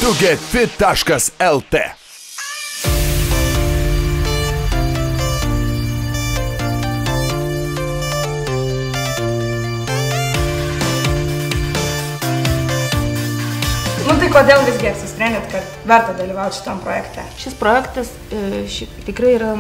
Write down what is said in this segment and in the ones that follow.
tugetfit.lt. Tai kodėl visgi apsisprendėt, kad verta dalyvauti šitam projekte? Šis projektas tikrai yra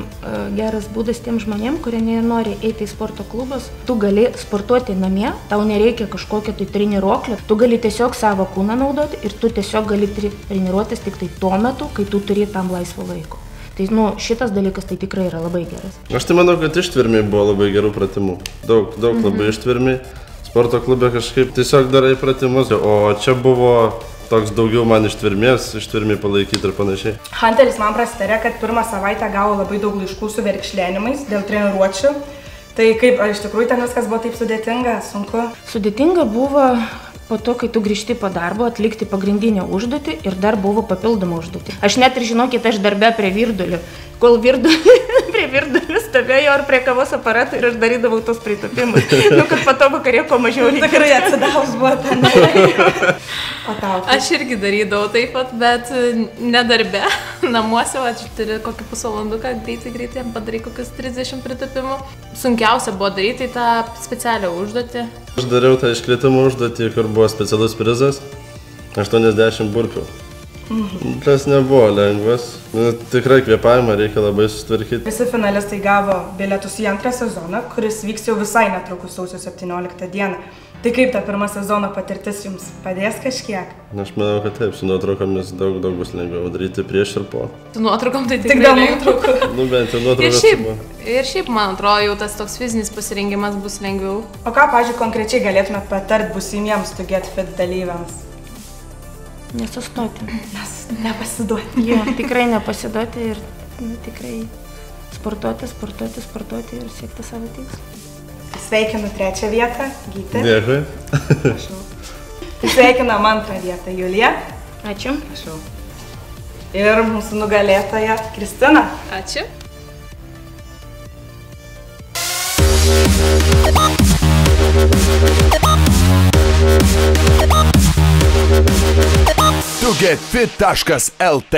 geras būdas tiem žmonėm, kurie nenori eiti į sporto klubus. Tu gali sportuoti namie, tau nereikia kažkokio tai treniruoklio, tu gali tiesiog savo kūną naudoti ir tu tiesiog gali treniruotis tik tai tuo metu, kai tu turi tam laisvo laiko. Tai šitas dalykas tai tikrai yra labai geras. Aš tai manau, kad ištvermiai buvo labai gerų pratimų. Daug labai ištvermiai. Sporto klube kažkaip tiesiog darai pratimus, o čia buvo toks daugiau man ištvermiai palaikyti ir panašiai. Hunteris man prasitarė, kad pirmą savaitę gavo labai daug laiškų su verkšlenimais dėl treniruočių. Tai kaip, iš tikrųjų ten viskas buvo taip sudėtinga, sunku? Sudėtinga buvo po to, kai tu grįžti po darbo, atlikti pagrindinę užduotį ir dar buvo papildoma užduotį. Aš net ir žinokit, aš darbe prie virdulių. Kol prie virdulių stovėjo ar prie kavos aparato ir aš darydavau tos pritapimus. Kad po to vakarė ko mažiau reikia. Tikrai atsidavus buvo ten. Aš irgi darydavau taip pat, bet ne darbe. Namuose, aš turiu kokį pusvalanduką, greitai padarai kokius 30 pritapimų. Sunkiausia buvo daryti tą specialią užduotį. Aš dariau tą iškritimo užduotį, kur buvo specialus prizas. 80 burpių. Tas nebuvo lengvas. Tikrai kvėpavimą reikia labai sustvarkyti. Visi finalistai gavo bilietus į antrą sezoną, kuris vyks jau visai netrukus sausio 17 dieną. Tai kaip ta pirma sezono patirtis jums padės kažkiek? Aš manau, kad taip, su nuotraukomis daug bus lengviau daryti prieš ir po. Su nuotraukom tai tikrai lengviau. Bent jau nuotraukas. Ir šiaip, man atrodo, jau tas toks fizinis pasirengimas bus lengviau. O ką, pavyzdžiui, konkrečiai galėtumėt patart būsimiems TugetFit dalyviams? Nesustoti. Nepasiduoti. Jo, tikrai nepasiduoti ir tikrai sportuoti ir siekti savo tikslą. Sveikinu 3. vietą, Gyti. Dėkui. Prašau. Sveikinam 2. vietą, Julija. Ačiū. Prašau. Ir mūsų nugalėtoja, Kristina. Ačiū. tugetfit.lt